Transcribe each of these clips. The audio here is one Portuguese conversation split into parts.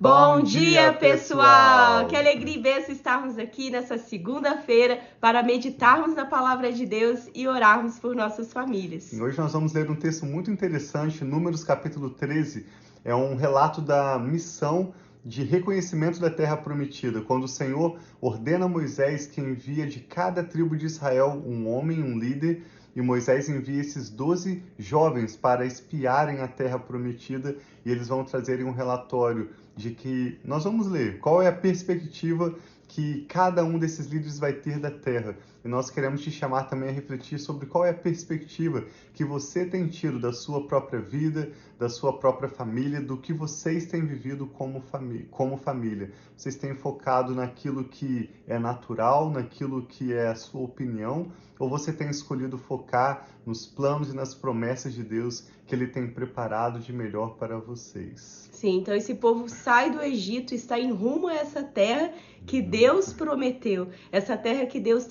Bom dia, pessoal! Que alegria e bênção estarmos aqui nessa segunda-feira para meditarmos na Palavra de Deus e orarmos por nossas famílias. Hoje nós vamos ler um texto muito interessante, Números capítulo 13. É um relato da missão de reconhecimento da terra prometida, quando o Senhor ordena a Moisés que envia de cada tribo de Israel um homem, um líder, e Moisés envia esses 12 jovens para espiarem a terra prometida, e eles vão trazerem um relatório de que nós vamos ler qual é a perspectiva que cada um desses líderes vai ter da terra. E nós queremos te chamar também a refletir sobre qual é a perspectiva que você tem tido da sua própria vida, da sua própria família, do que vocês têm vivido como família. Vocês têm focado naquilo que é natural, naquilo que é a sua opinião, ou você tem escolhido focar nos planos e nas promessas de Deus que Ele tem preparado de melhor para vocês? Sim, então esse povo sai do Egito, está em rumo a essa terra que Deus prometeu, essa terra que Deus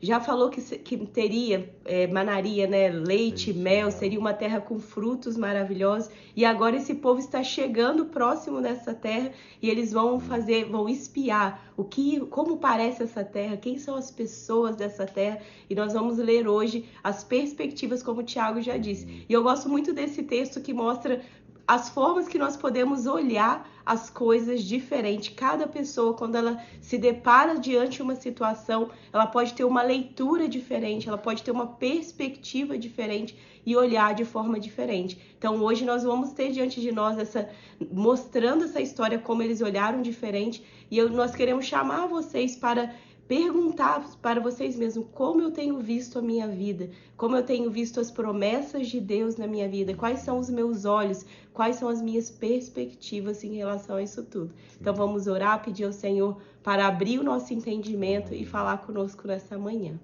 já falou que teria, manaria, né? Leite, mel, seria uma terra com frutos maravilhosos, e agora esse povo está chegando próximo dessa terra e eles vão espiar como parece essa terra, quem são as pessoas dessa terra, e nós vamos ler hoje as perspectivas, como o Tiago já disse. E eu gosto muito desse texto que mostra as formas que nós podemos olhar as coisas diferente. Cada pessoa, quando ela se depara diante de uma situação, ela pode ter uma leitura diferente, ela pode ter uma perspectiva diferente e olhar de forma diferente. Então hoje nós vamos ter diante de nós mostrando essa história, como eles olharam diferente, e nós queremos chamar vocês para perguntar para vocês mesmos como eu tenho visto a minha vida, como eu tenho visto as promessas de Deus na minha vida, quais são os meus olhos, quais são as minhas perspectivas em relação a isso tudo. Então vamos orar, pedir ao Senhor para abrir o nosso entendimento e falar conosco nessa manhã.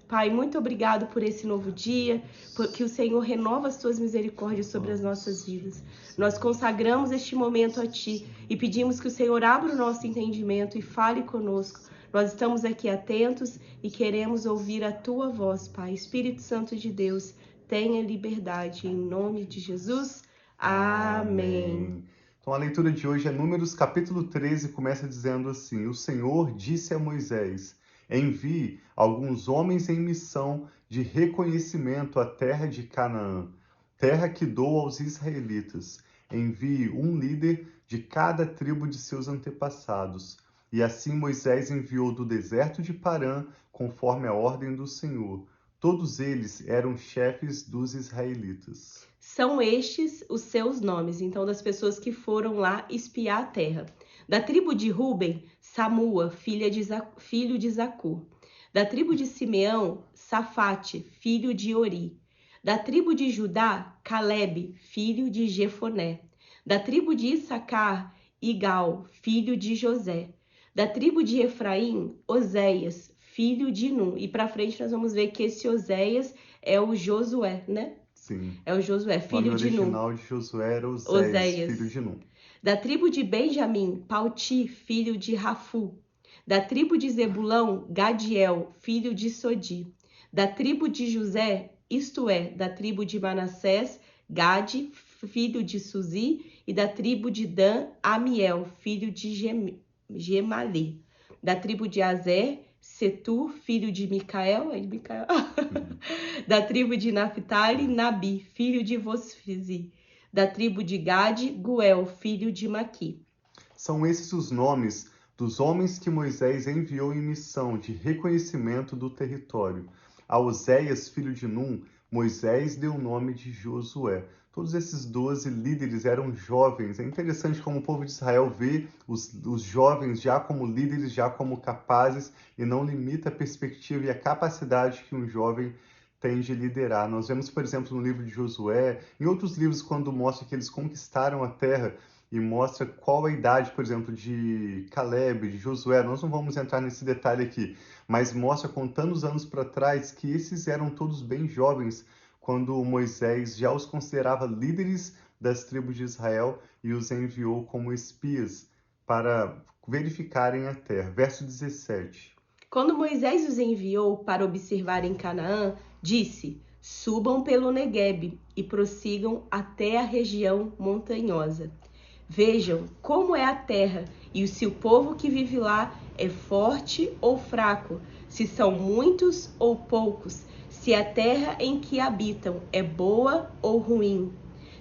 Pai, muito obrigado por esse novo dia, porque o Senhor renova as tuas misericórdias sobre as nossas vidas. Nós consagramos este momento a Ti e pedimos que o Senhor abra o nosso entendimento e fale conosco. Nós estamos aqui atentos e queremos ouvir a Tua voz, Pai. Espírito Santo de Deus, tenha liberdade. Em nome de Jesus, amém. Então a leitura de hoje é Números capítulo 13, começa dizendo assim: O Senhor disse a Moisés: envie alguns homens em missão de reconhecimento à terra de Canaã, terra que dou aos israelitas. Envie um líder de cada tribo de seus antepassados. E assim Moisés enviou do deserto de Parã, conforme a ordem do Senhor. Todos eles eram chefes dos israelitas. São estes os seus nomes, então, das pessoas que foram lá espiar a terra. Da tribo de Ruben, Samua, filho de Zacur. Da tribo de Simeão, Safate, filho de Ori. Da tribo de Judá, Calebe, filho de Jefoné. Da tribo de Issacar, Igal, filho de José. Da tribo de Efraim, Oséias, filho de Num. E para frente nós vamos ver que esse Oséias é o Josué, né? Sim. É o Josué, filho de Num. O original de Josué era Oséias, filho de Num. Da tribo de Benjamim, Palti, filho de Rafu. Da tribo de Zebulão, Gadiel, filho de Sodi. Da tribo de José, isto é, da tribo de Manassés, Gade, filho de Suzi. E da tribo de Dan, Amiel, filho de Gemalê. Da tribo de Azer, Setur, filho de Micael. Da tribo de Naphtali, Nabi, filho de Vosfizi. Da tribo de Gade, Guel, filho de Maqui. São esses os nomes dos homens que Moisés enviou em missão de reconhecimento do território. A Oséias, filho de Num, Moisés deu o nome de Josué. Todos esses 12 líderes eram jovens. É interessante como o povo de Israel vê os jovens já como líderes, já como capazes, e não limita a perspectiva e a capacidade que um jovem tem de liderar. Nós vemos, por exemplo, no livro de Josué, em outros livros, quando mostra que eles conquistaram a terra, e mostra qual a idade, por exemplo, de Calebe, de Josué. Nós não vamos entrar nesse detalhe aqui, mas mostra, contando os anos para trás, que esses eram todos bem jovens, quando Moisés já os considerava líderes das tribos de Israel e os enviou como espias para verificarem a terra. Verso 17. Quando Moisés os enviou para observar em Canaã, disse: subam pelo Neguebe e prossigam até a região montanhosa. Vejam como é a terra, e se o povo que vive lá é forte ou fraco, se são muitos ou poucos, se a terra em que habitam é boa ou ruim,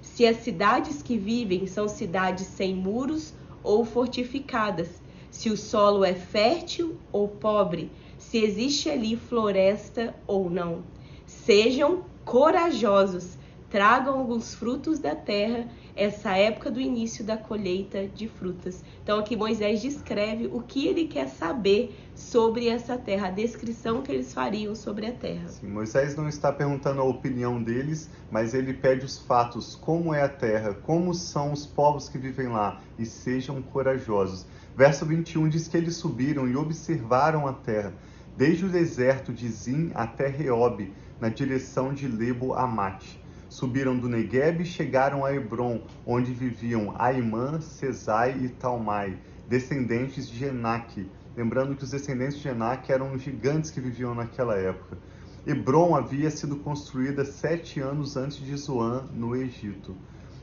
se as cidades que vivem são cidades sem muros ou fortificadas, se o solo é fértil ou pobre, se existe ali floresta ou não. Sejam corajosos, tragam alguns frutos da terra, essa época do início da colheita de frutas. Então aqui Moisés descreve o que ele quer saber sobre essa terra, a descrição que eles fariam sobre a terra. Sim, Moisés não está perguntando a opinião deles, mas ele pede os fatos, como é a terra, como são os povos que vivem lá, e sejam corajosos. Verso 21 diz que eles subiram e observaram a terra, desde o deserto de Zin até Reob, na direção de Lebo-Amate. Subiram do Negueb e chegaram a Hebron, onde viviam Aimã, Sesai e Talmai, descendentes de Enaque. Lembrando que os descendentes de Enaque eram os gigantes que viviam naquela época. Hebron havia sido construída 7 anos antes de Zoan, no Egito.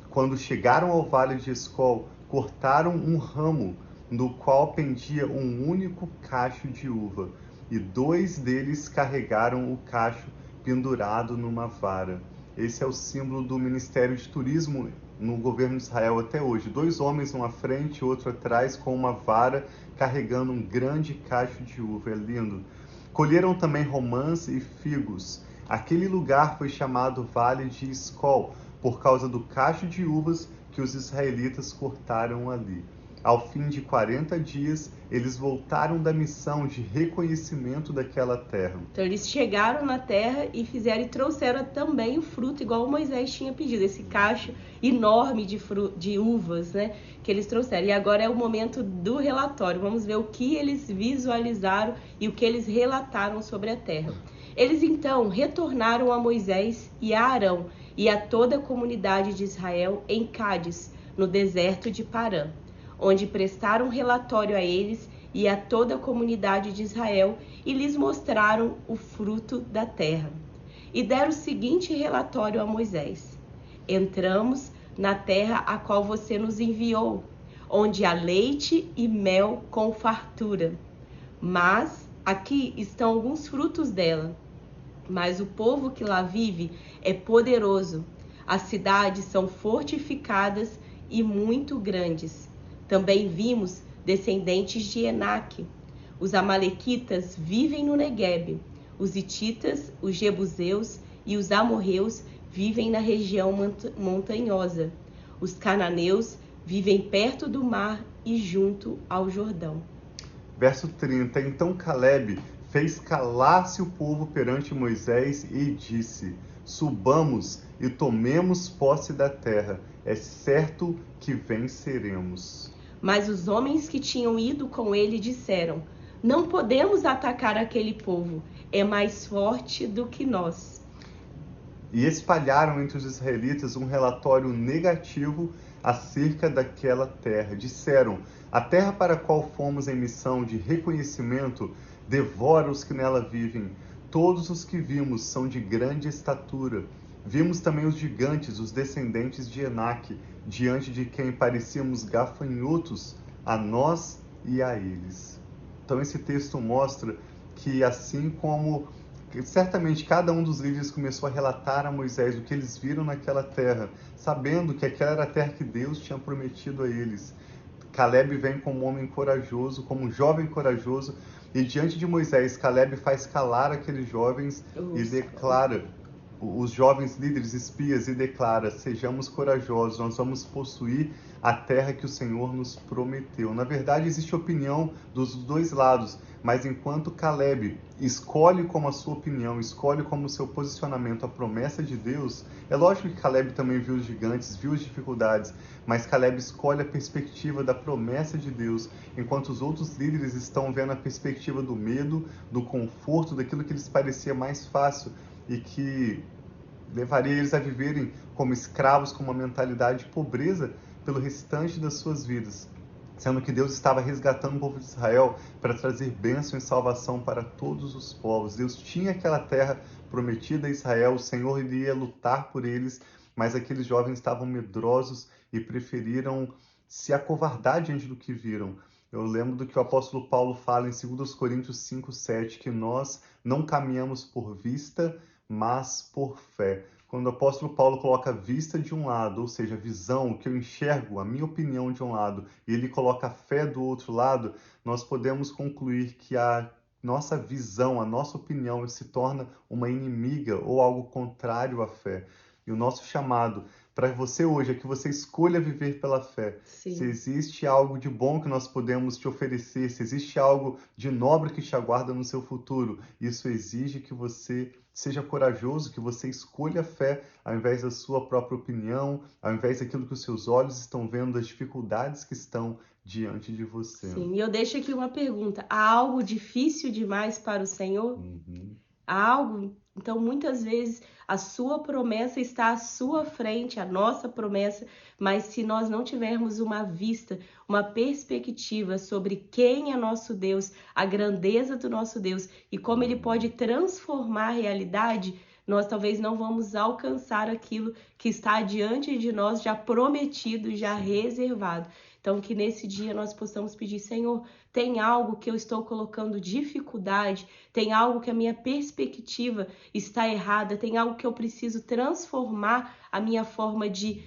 Quando chegaram ao vale de Escol, cortaram um ramo, no qual pendia um único cacho de uva, e 2 deles carregaram o cacho pendurado numa vara. Esse é o símbolo do Ministério de Turismo no governo de Israel até hoje. 2 homens, um à frente e outro atrás, com uma vara, carregando um grande cacho de uva. É lindo. Colheram também romãs e figos. Aquele lugar foi chamado Vale de Escol, por causa do cacho de uvas que os israelitas cortaram ali. Ao fim de 40 dias, eles voltaram da missão de reconhecimento daquela terra. Então eles chegaram na terra e fizeram e trouxeram também o fruto, igual Moisés tinha pedido, esse cacho enorme de uvas, né, que eles trouxeram. E agora é o momento do relatório. Vamos ver o que eles visualizaram e o que eles relataram sobre a terra. Eles então retornaram a Moisés e a Arão e a toda a comunidade de Israel em Cádiz, no deserto de Parã, onde prestaram relatório a eles e a toda a comunidade de Israel e lhes mostraram o fruto da terra. E deram o seguinte relatório a Moisés: entramos na terra a qual você nos enviou, onde há leite e mel com fartura. Mas aqui estão alguns frutos dela. Mas o povo que lá vive é poderoso. As cidades são fortificadas e muito grandes. Também vimos descendentes de Enaque. Os amalequitas vivem no Negueb. Os hititas, os jebuseus e os amorreus vivem na região montanhosa. Os cananeus vivem perto do mar e junto ao Jordão. Verso 30. Então Caleb fez calar-se o povo perante Moisés e disse: subamos e tomemos posse da terra, é certo que venceremos. Mas os homens que tinham ido com ele disseram: não podemos atacar aquele povo, é mais forte do que nós. E espalharam entre os israelitas um relatório negativo acerca daquela terra. Disseram: a terra para a qual fomos em missão de reconhecimento devora os que nela vivem. Todos os que vimos são de grande estatura. Vimos também os gigantes, os descendentes de Enaque, diante de quem parecíamos gafanhotos a nós e a eles. Então esse texto mostra que assim como certamente cada um dos líderes começou a relatar a Moisés o que eles viram naquela terra, sabendo que aquela era a terra que Deus tinha prometido a eles. Caleb vem como um homem corajoso, como um jovem corajoso, e diante de Moisés, Caleb faz calar aqueles jovens e declara, os jovens líderes espias, e declara: sejamos corajosos, nós vamos possuir a terra que o Senhor nos prometeu. Na verdade, existe opinião dos 2 lados, mas enquanto Caleb escolhe como a sua opinião, escolhe como seu posicionamento a promessa de Deus, é lógico que Caleb também viu os gigantes, viu as dificuldades, mas Caleb escolhe a perspectiva da promessa de Deus, enquanto os outros líderes estão vendo a perspectiva do medo, do conforto, daquilo que lhes parecia mais fácil e que levaria eles a viverem como escravos, com uma mentalidade de pobreza pelo restante das suas vidas, sendo que Deus estava resgatando o povo de Israel para trazer bênção e salvação para todos os povos. Deus tinha aquela terra prometida a Israel, o Senhor iria lutar por eles, mas aqueles jovens estavam medrosos e preferiram se acovardar diante do que viram. Eu lembro do que o apóstolo Paulo fala em 2 Coríntios 5:7, que nós não caminhamos por vista, mas por fé. Quando o apóstolo Paulo coloca a vista de um lado, ou seja, a visão, o que eu enxergo, a minha opinião de um lado, e ele coloca a fé do outro lado, nós podemos concluir que a nossa visão, a nossa opinião se torna uma inimiga ou algo contrário à fé. E o nosso chamado para você hoje é que você escolha viver pela fé. Se Sim, existe algo de bom que nós podemos te oferecer, se existe algo de nobre que te aguarda no seu futuro, isso exige que você seja corajoso, que você escolha a fé ao invés da sua própria opinião, ao invés daquilo que os seus olhos estão vendo, das dificuldades que estão diante de você. sim. E eu deixo aqui uma pergunta: há algo difícil demais para o Senhor? Uhum. Há algo? Então, muitas vezes, a sua promessa está à sua frente, a nossa promessa, mas se nós não tivermos uma vista, uma perspectiva sobre quem é nosso Deus, a grandeza do nosso Deus e como ele pode transformar a realidade, nós talvez não vamos alcançar aquilo que está diante de nós, já prometido, já reservado. Então, que nesse dia nós possamos pedir: Senhor, tem algo que eu estou colocando dificuldade, tem algo que a minha perspectiva está errada, tem algo que eu preciso transformar a minha forma de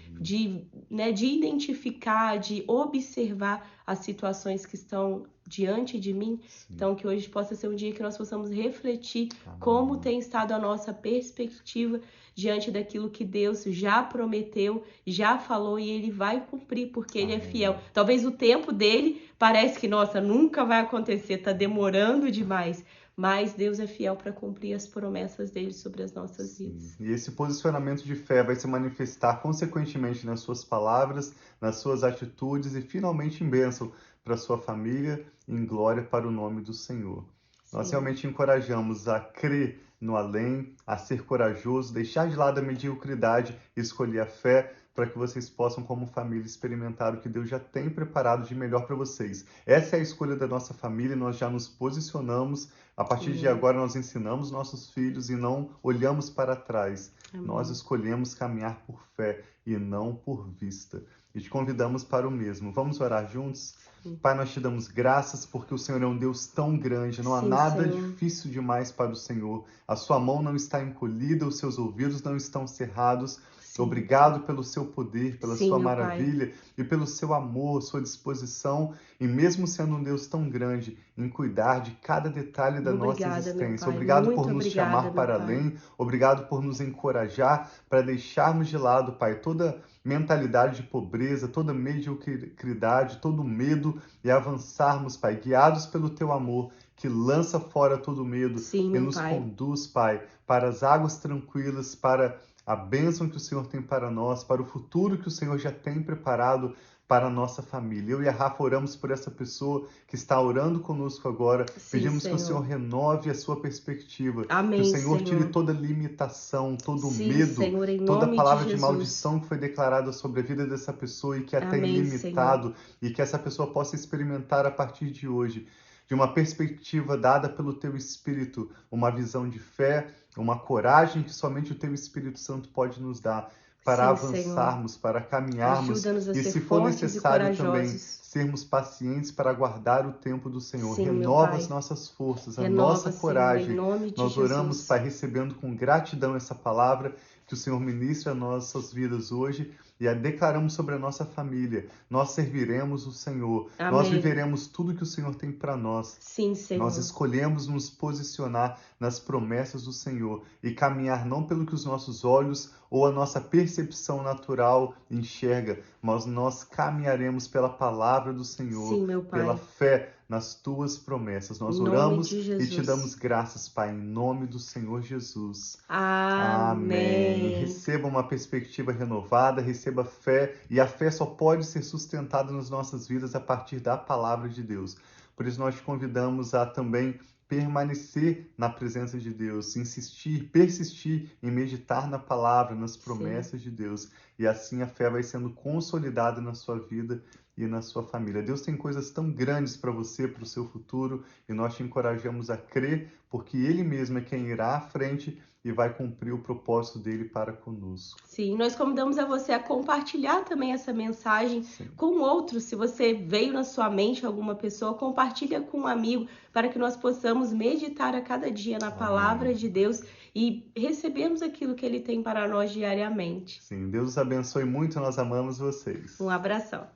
identificar, de observar as situações que estão diante de mim. Sim. Então, que hoje possa ser um dia que nós possamos refletir Amém. como tem estado a nossa perspectiva diante daquilo que Deus já prometeu, já falou e Ele vai cumprir, porque Ele é Amém. fiel. Talvez o tempo dele parece que, nossa, nunca vai acontecer, tá demorando demais. Mas Deus é fiel para cumprir as promessas dele sobre as nossas vidas. E esse posicionamento de fé vai se manifestar consequentemente nas suas palavras, nas suas atitudes e finalmente em bênção para sua família e em glória para o nome do Senhor. Nós Sim. realmente encorajamos a crer no além, a ser corajoso, deixar de lado a mediocridade e escolher a fé para que vocês possam, como família, experimentar o que Deus já tem preparado de melhor para vocês. Essa é a escolha da nossa família, nós já nos posicionamos. A partir de Amém. agora, nós ensinamos nossos filhos e não olhamos para trás. Amém. Nós escolhemos caminhar por fé e não por vista. E te convidamos para o mesmo. Vamos orar juntos? Sim. Pai, nós te damos graças porque o Senhor é um Deus tão grande, não há Sim, nada Senhor. difícil demais para o Senhor. A sua mão não está encolhida, os seus ouvidos não estão cerrados. Sim. Obrigado pelo seu poder, pela Sim, sua meu Pai. maravilha e pelo seu amor, sua disposição, e mesmo sendo um Deus tão grande, em cuidar de cada detalhe da nossa Obrigada, meu existência. Pai. Obrigado Muito por nos obrigada, chamar meu para Pai. além, obrigado por nos encorajar para deixarmos de lado, Pai, toda mentalidade de pobreza, toda mediocridade, todo medo e avançarmos, Pai, guiados pelo teu amor, que lança fora todo medo Sim, e meu nos Pai. conduz, Pai, para as águas tranquilas, para a bênção que o Senhor tem para nós, para o futuro que o Senhor já tem preparado para a nossa família. Eu e a Rafa oramos por essa pessoa que está orando conosco agora. Sim, Pedimos que o Senhor. Senhor renove a sua perspectiva, que o Amém, Senhor tire Senhor. toda limitação, todo Sim, medo, Senhor, em toda nome de palavra de Jesus. maldição que foi declarada sobre a vida dessa pessoa e que a tem Amém, limitado, e que essa pessoa possa experimentar a partir de hoje, de uma perspectiva dada pelo teu Espírito, uma visão de fé, uma coragem que somente o teu Espírito Santo pode nos dar para Sim, Senhor. avançarmos, para caminharmos Ajuda-nos a e, ser se for fortes e necessário também, corajosos. sermos pacientes para aguardar o tempo do Senhor. Sim, meu Renova Pai. as nossas forças, a Renova, nossa Senhor, em coragem. nome de Nós oramos, Jesus. Pai, recebendo com gratidão essa palavra que o Senhor ministra a nossas vidas hoje e a declaramos sobre a nossa família. Nós serviremos o Senhor. Nós Amém. viveremos tudo que o Senhor tem para nós. Sim, Senhor. Nós escolhemos nos posicionar nas promessas do Senhor e caminhar não pelo que os nossos olhos ou a nossa percepção natural enxerga, mas nós caminharemos pela palavra do Senhor, Sim, meu pela Pai. fé nas tuas promessas. Nós Em nome oramos de e te Jesus. damos graças, Pai, em nome do Senhor Jesus. Amém. Receba uma perspectiva renovada, receba fé, e a fé só pode ser sustentada nas nossas vidas a partir da palavra de Deus. Por isso nós te convidamos a também permanecer na presença de Deus, insistir, persistir em meditar na palavra, nas promessas de Deus, e assim a fé vai sendo consolidada na sua vida e na sua família. Deus tem coisas tão grandes para você, para o seu futuro, e nós te encorajamos a crer, porque Ele mesmo é quem irá à frente e vai cumprir o propósito dele para conosco. Sim, nós convidamos a você a compartilhar também essa mensagem Sim. com outros. Se você veio na sua mente alguma pessoa, compartilha com um amigo para que nós possamos meditar a cada dia na palavra de Deus e recebermos aquilo que Ele tem para nós diariamente. Sim, Deus os abençoe muito, nós amamos vocês. Um abração.